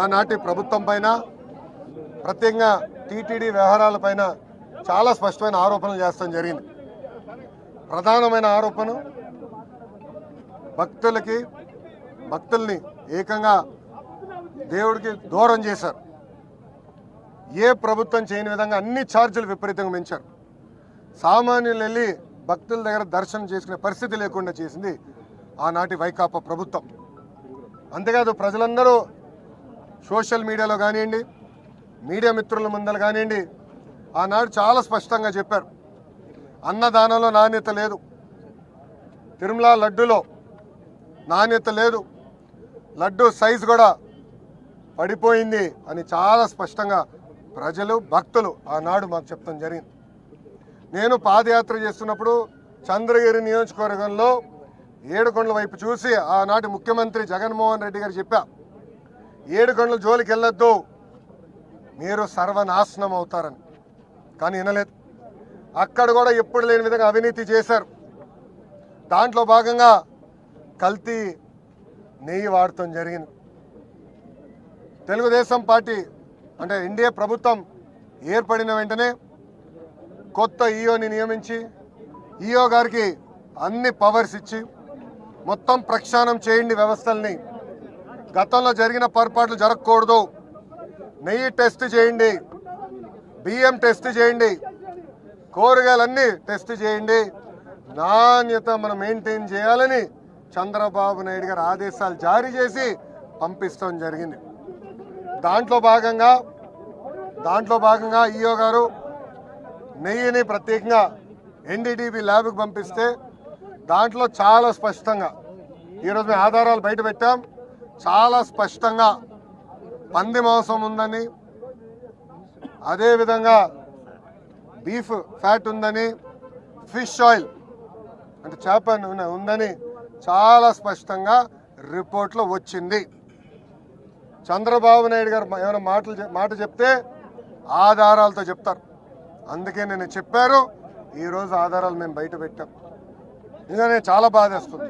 ఆనాటి ప్రభుత్వం పైన ప్రత్యేకంగా టీటీడీ వ్యవహారాలపైన చాలా స్పష్టమైన ఆరోపణలు చేస్తాం జరిగింది. ప్రధానమైన ఆరోపణ భక్తుల్ని ఏకంగా దేవుడికి దూరం చేశారు. ఏ ప్రభుత్వం చేయని విధంగా అన్ని ఛార్జీలు విపరీతంగా పెంచారు. సామాన్యులు వెళ్ళి భక్తుల దగ్గర దర్శనం చేసుకునే పరిస్థితి లేకుండా చేసింది ఆనాటి వైకాపా ప్రభుత్వం. అంతేకాదు ప్రజలందరూ సోషల్ మీడియాలో కానివ్వండి, మీడియా మిత్రుల ముందర కానివ్వండి, ఆనాడు చాలా స్పష్టంగా చెప్పారు, అన్నదానంలో నాణ్యత లేదు, తిరుమల లడ్డూలో నాణ్యత లేదు, లడ్డు సైజు కూడా పడిపోయింది అని చాలా స్పష్టంగా ప్రజలు భక్తులు ఆనాడు మాకు చెప్తాం జరిగింది. నేను పాదయాత్ర చేస్తున్నప్పుడు చంద్రగిరి నియోజకవర్గంలో ఏడుకొండల వైపు చూసి ఆనాటి ముఖ్యమంత్రి జగన్మోహన్ రెడ్డి గారు చెప్పా, ఏడుకొండల జోలికి వెళ్ళొద్దు, మీరు సర్వనాశనం అవుతారని. కానీ వినలేదు. అక్కడ కూడా ఎప్పుడు లేని విధంగా అవినీతి చేశారు. దాంట్లో భాగంగా కల్తీ నెయ్యి వాడటం జరిగింది. తెలుగుదేశం పార్టీ అంటే ఎన్డీఏ ప్రభుత్వం ఏర్పడిన వెంటనే కొత్త ఈఓని నియమించి ఈఓ గారికి అన్ని పవర్స్ ఇచ్చి మొత్తం ప్రక్షాళన చేయండి వ్యవస్థల్ని, గతంలో జరిగిన పొరపాట్లు జరగకూడదు, నెయ్యి టెస్ట్ చేయండి, బియ్యం టెస్ట్ చేయండి, కూరగాయలన్నీ టెస్ట్ చేయండి, నాణ్యత మనం మెయింటైన్ చేయాలని చంద్రబాబు నాయుడు గారు ఆదేశాలు జారీ చేసి పంపిస్తాం జరిగింది. దాంట్లో భాగంగా ఈఓ గారు నెయ్యిని ప్రత్యేకంగా ఎన్డీటీవీ ల్యాబ్కి పంపిస్తే దాంట్లో చాలా స్పష్టంగా ఈరోజు మేము ఆధారాలు బయట పెట్టాం. చాలా స్పష్టంగా పంది మాంసం ఉందని, అదేవిధంగా బీఫ్ ఫ్యాట్ ఉందని, ఫిష్ ఆయిల్ అంటే చేప నూనె ఉందని చాలా స్పష్టంగా రిపోర్ట్లో వచ్చింది. చంద్రబాబు నాయుడు గారు ఏమైనా మాట చెప్తే ఆధారాలతో చెప్తారు. అందుకే నేను చెప్పారు, ఈరోజు ఆధారాలు మేము బయట పెట్టాం. ఇంకా నేను చాలా బాధేస్తుంది.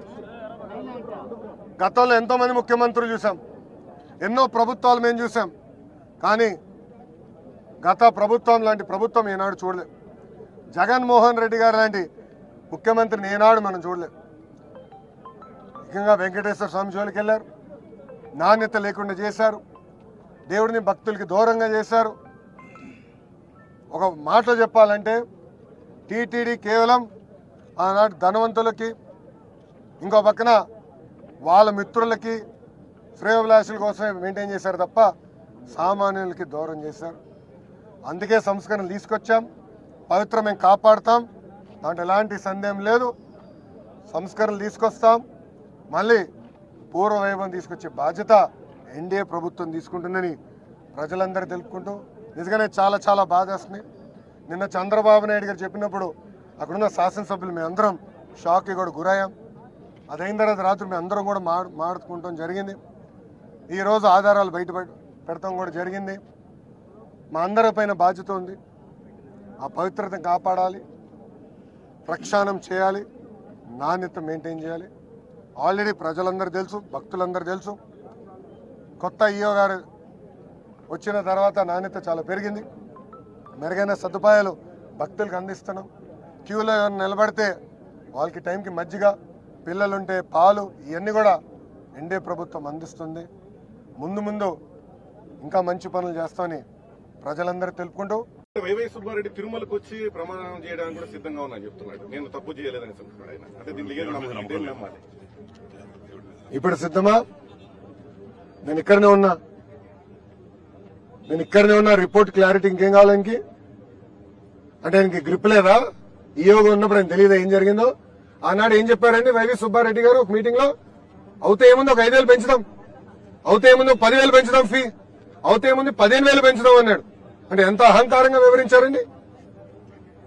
గతంలో ఎంతోమంది ముఖ్యమంత్రులు చూసాం, ఎన్నో ప్రభుత్వాలు మేము చూసాం, కానీ గత ప్రభుత్వం లాంటి ప్రభుత్వం ఈనాడు చూడలేదు. జగన్మోహన్ రెడ్డి గారు లాంటి ముఖ్యమంత్రిని ఈనాడు మనం చూడలేదు. ముఖ్యంగా వెంకటేశ్వర స్వామి జోలికి వెళ్ళారు, నాణ్యత లేకుండా చేశారు, దేవుడిని భక్తులకి దూరంగా చేశారు. ఒక మాట చెప్పాలంటే టీటీడీ కేవలం ఆనాడు ధనవంతులకి, ఇంకో పక్కన వాళ్ళ మిత్రులకి, శ్రేయోభిలాషుల కోసమే మెయింటైన్ చేశారు తప్ప సామాన్యులకి దూరం చేశారు. అందుకే సంస్కరణలు తీసుకొచ్చాం, పవిత్రం మేము కాపాడుతాం, దాంట్లో ఎలాంటి సందేహం లేదు. సంస్కరణలు తీసుకొస్తాం, మళ్ళీ పూర్వ వైభవం తీసుకొచ్చే బాధ్యత ఎన్డీఏ ప్రభుత్వం తీసుకుంటుందని ప్రజలందరూ తెలుపుకుంటూ నిజంగానే చాలా చాలా బాధేస్తుంది. నిన్న చంద్రబాబు నాయుడు గారు చెప్పినప్పుడు అక్కడున్న శాసనసభ్యులు మేము అందరం షాక్కి కూడా గురయ్యాం. అదైన తర్వాత రాత్రి మేము అందరం కూడా మాట్లాడుకుంటాం జరిగింది. ఈరోజు ఆధారాలు బయట పెడతాం కూడా జరిగింది. మా అందరిపైన బాధ్యత ఉంది. ఆ పవిత్రతను కాపాడాలి, ప్రక్షాళన చేయాలి, నాణ్యత మెయింటైన్ చేయాలి. ఆల్రెడీ ప్రజలందరూ తెలుసు, భక్తులందరూ తెలుసు. కొత్త ఈఓ గారు వచ్చిన తర్వాత నాణ్యత చాలా పెరిగింది. మెరుగైన సదుపాయాలు భక్తులకు అందిస్తున్నాం. క్యూలో నిలబడితే వాళ్ళకి టైంకి మజ్జిగ, పిల్లలుంటే పాలు, ఇవన్నీ కూడా ఎన్డీఏ ప్రభుత్వం అందిస్తుంది. ముందు ఇంకా మంచి పనులు చేస్తామని ప్రజలందరూ తెలుపుకుంటూ వైవై సుబ్బారెడ్డి తిరుమలకు వచ్చి ప్రమాణం చేయడానికి కూడా సిద్ధంగా ఉన్నా చెప్తున్నాడు. నేను తప్పు చేయలేదని చెప్తున్నాడు ఆయన. అంటే దీన్ని నమ్మాలి. ఇప్పుడు సిద్ధమా? నేను ఇక్కడనే ఉన్నా. రిపోర్ట్ క్లారిటీ ఇంకేం కావాలి ఆయనకి? అంటే ఆయనకి గ్రిప్ లేదా? ఈయోగా ఉన్నప్పుడు ఆయన తెలియదా ఏం జరిగిందో? ఆనాడు ఏం చెప్పారండి వైవి సుబ్బారెడ్డి గారు ఒక మీటింగ్ లో? అవుతే ఏముంది ఒక 5,000 పెంచుదాం, అవుతే ఏముంది 10,000 పెంచుదాం ఫీ, అవుతే ఏముంది 15,000 పెంచుదాం అన్నాడు. అంటే ఎంత అహంకారంగా వివరించారండి.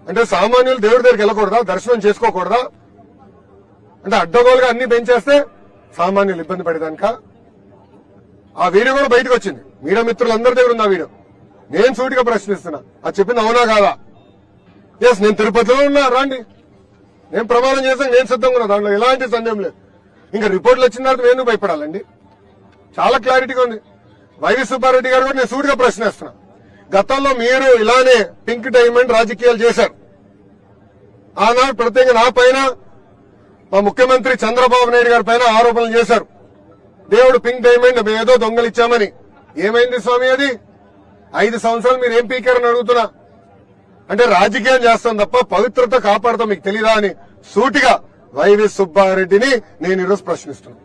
అంటే సామాన్యులు దేవుడి దగ్గరికి వెళ్ళకూడదా, దర్శనం చేసుకోకూడదా? అంటే అడ్డగోలుగా అన్ని పెంచేస్తే సామాన్యులు ఇబ్బంది పడేదానిక? ఆ వీడియో కూడా బయటకు వచ్చింది, మీడియా మిత్రులందరి దగ్గర ఉంది ఆ వీడియో. నేను సూటిగా ప్రశ్నిస్తున్నా, అది చెప్పింది అవునా కాదా? ఎస్, నేను తిరుపతిలో ఉన్నా, రండి, నేను ప్రమాణం చేశాను, నేను సిద్ధంగా ఉన్నా, దాంట్లో ఎలాంటి సందేహం లేదు. ఇంకా రిపోర్ట్లు వచ్చిన తర్వాత నేను భయపడాలండి? చాలా క్లారిటీగా ఉంది. వైవి సుబ్బారెడ్డి గారు కూడా నేను సూటిగా ప్రశ్నిస్తున్నా. గతంలో మీరు ఇలానే పింక్ డైమండ్ రాజకీయాలు చేశారు. ఆనాడు ప్రత్యేకంగా నా పైన మా ముఖ్యమంత్రి చంద్రబాబు నాయుడు గారి పైన ఆరోపణలు చేశారు. దేవుడు పింక్ డైమండ్ ఏదో దొంగలిచ్చామని. ఏమైంది స్వామి అది? 5 సంవత్సరాలు మీరు ఏం పీకారని అడుగుతున్నా. అంటే రాజకీయం చేస్తాం తప్ప పవిత్రత కాపాడతాం మీకు తెలీదా అని సూటిగా వైవి సుబ్బారెడ్డిని నేను ఈరోజు ప్రశ్నిస్తున్నాను.